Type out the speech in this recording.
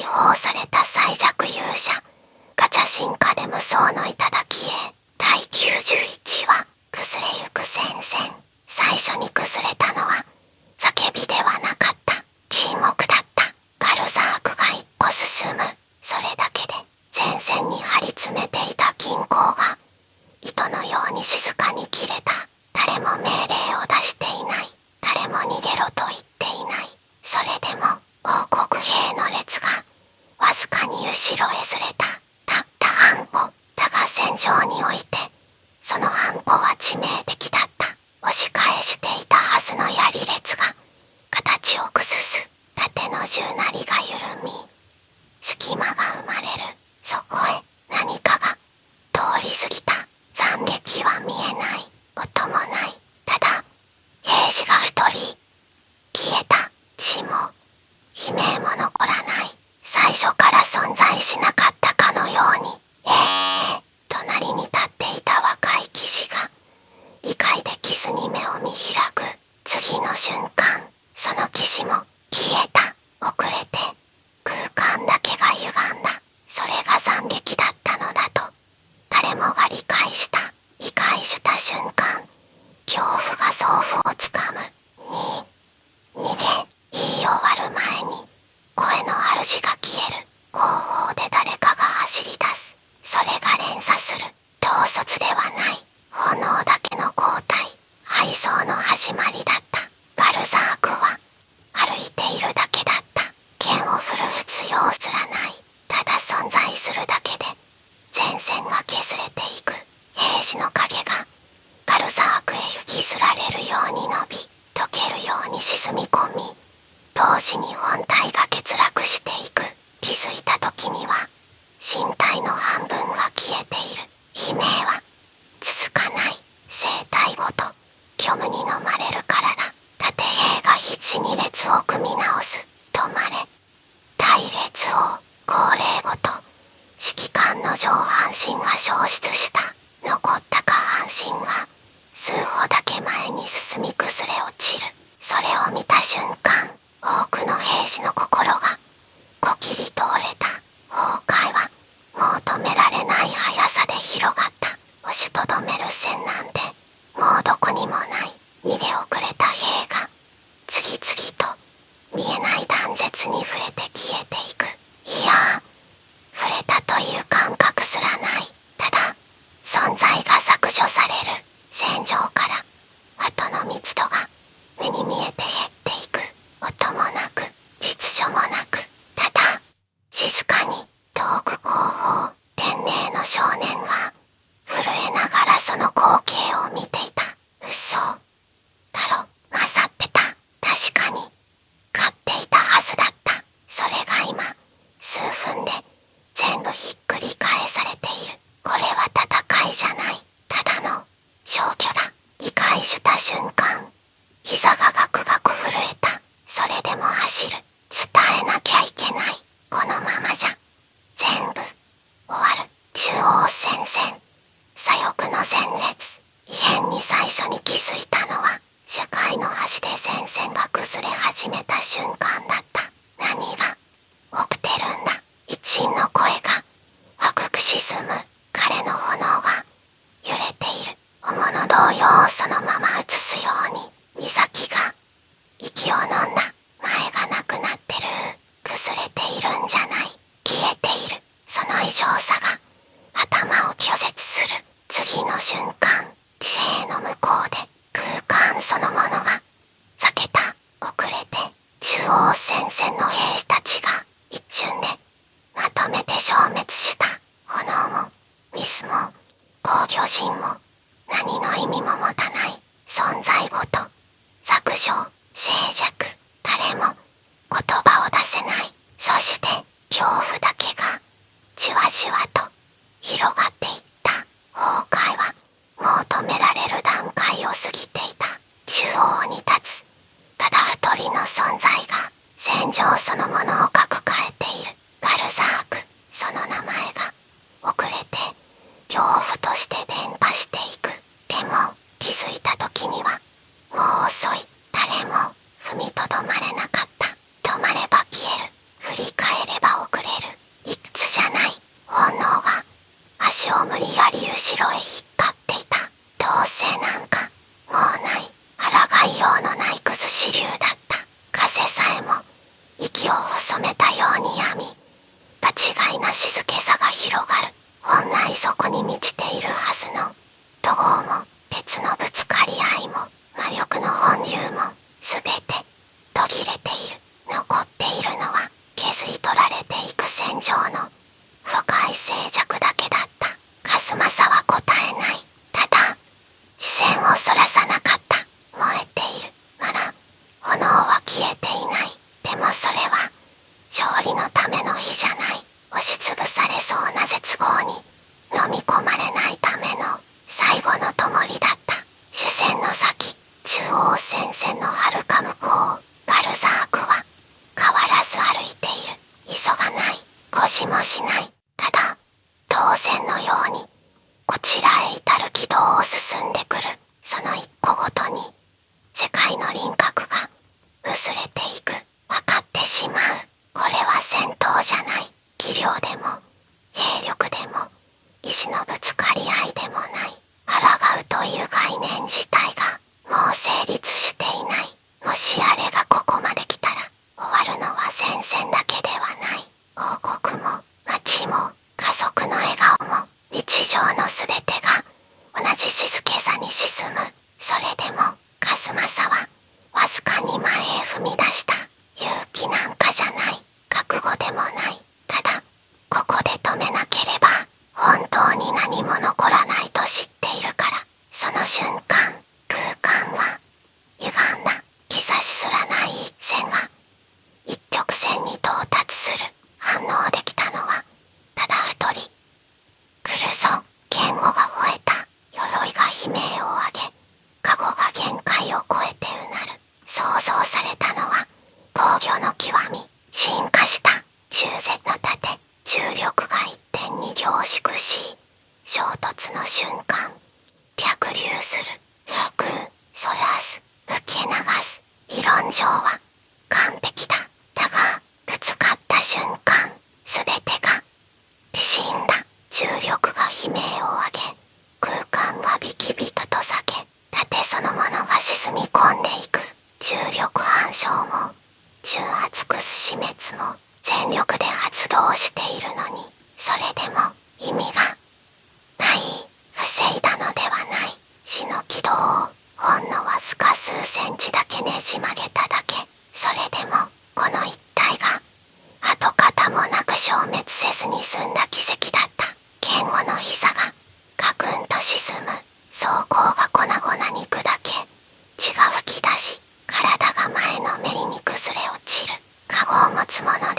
放された最弱勇者、ガチャ進化で無双の頂へ。第91話、崩れゆく戦線。最初に崩れたのは叫びではなかった、沈黙だった。バルザークが一歩進む。それだけで前線に張り詰めていた銀行が糸のように静かに切れた。誰も命令を出していない。誰も逃げろと言っていない。それでも王国兵の列がわずかに後ろへずれた。たった半歩。だが戦場においてその半歩は致命的だった。押し返していたはずの槍列が形を崩す。盾の銃なりが緩み、隙間が生まれる。そこへ何かが通り過ぎた。斬撃は見えない。音もない。ただ兵士が一人消えた。血も悲鳴も残らない。最初から存在しなかったかのように。隣に立っていた若い騎士が異界で傷に目を見開く。次の瞬間、その騎士も消えた。遅れて空間だけが歪んだ。それが斬撃だったのだと誰もが理解した。理解した瞬間、恐怖が臓腑をつかむ。逃げ。言い終わる前に声の主が消える。後方で誰かが走り出す。それが連鎖する。統率ではない。炎だけの交代。敗走の始まりだった。バルザークは歩いているだけだった。剣を振る必要すらない。ただ存在するだけで前線が削れていく。兵士の影がバルザークへ引きずられるように伸び、溶けるように沈み込み、同時に本体が欠落していく。気づいた時には身体の半分が消えている。悲鳴は続かない。生体ごと虚無に飲まれる体。盾兵が必死に列を組み直す。止まれ。隊列を号令ごと指揮官の上半身が消失した。残った下半身が数歩だけ前に進み崩れ落ちる。それを見た瞬間、多くの兵士の心がこきり通れた。崩壊はもう止められない速さで広がった。押しとどめる線なんてもうどこにもない。逃げ遅れた兵が次々と見えない断絶に触れて消えていく。いや、触れたという感覚すらない。ただ存在が削除される。戦場から鳩の密度が目に見えて減っていく。音もなく秩序もなく、ただ静かに遠く後方、天命の少年が震えながらその光景を見ていた。嘘だろ、勝ってた。確かに勝っていたはずだった。それが今数分で全部ひっくり返されている。これは戦いじゃない、ただの消去だ。理解した瞬間、膝がガクガク震えた。それでも走る。伝えなきゃいけない。このままじゃ全部終わる。中央戦線、左翼の前列。異変に最初に気づいたのは社会の端で前線が崩れ始めた瞬間だった。何が起きてるんだ。一陣の声が低く沈む。彼の炎が揺れている。おもの動揺をそのまま映すように、岬が息を飲んだ。前がなくなってる。崩れているんじゃない、消えている。その異常さが頭を拒絶する。次の瞬間、地平の向こうで空間そのものが裂けた。遅れて中央戦線の兵士たちが一瞬でまとめて消滅した。炎も水も防御陣も何の意味も持たない。存在ごと削除、静寂。誰も言葉を出せない。そして恐怖だけがじわじわと広がっていった。崩壊はもう止められる段階を過ぎていた。中央に立つただ一人の存在が戦場そのものを核化後ろへ引っ張っていた。どうせなんかもうない、抗いようのないくず支流だった。風さえも息を細めたようにやみ、場違いな静けさが広がる。本来そこに満ちているはずの怒号も別のぶつかり合いも魔力の本流もすべて途切れている。残っているのは削り取られていく戦場の深い静寂だけだった。カスマサは答えない。ただ視線をそらさなかった。燃えている。まだ炎は消えていない。でもそれは勝利のための火じゃない。押しつぶされそうな絶望に飲み込まれないための最後の灯だった。視線の先、中央戦線の遥か向こう、バルザークは変わらず歩いている。急がない、こしもしない。ただ当然のようにこちらへ至る軌道を進んでくる。その一歩ごとに世界の輪郭が薄れていく。分かってしまう。これは戦闘じゃない。技量でも兵力でも意志のぶつかり合いでもない。抗うという概念自体がもう成立していない。もしあれがここまで来たら終わるのは前線だけではない。王国も町も家族の笑顔も日常のすべてが同じ静けさに沈む。それでもカスマサはわずかに前へ踏み出した。勇気なんかじゃない。覚悟でもない。ただここで止めなければ本当に何も残らないと知っているから。その瞬間、空間は歪んだ。兆しすらない一線が一直線に到達する。反応できたのはただ一人。来るぞ。言語が吠えた。鎧が悲鳴を上げ、加護が限界を超えてうなる。想像されたのは防御の極み。進化した中絶の盾。重力が一点に凝縮し、衝突の瞬間逆流する。吹く、そらす、受け流す。理論上は完璧だ。だがぶつかった瞬間、すべてが死んだ。重力が悲鳴を上げ、空間がビキビキと裂け、盾そのものが沈み込んでいく。重力反射も重圧くす死滅も全力で発動しているのに、それでも意味がない。防いだのではない。死の軌道をほんのわずか数センチだけねじ曲げただけ。それでもこの一体が跡形もなく消滅せずに済んだ奇跡だった。剣吾の膝がガクンと沈む。装甲が粉々に砕け、血が噴き出し、体が前のめりに崩れ落ちる。カゴを持つ者の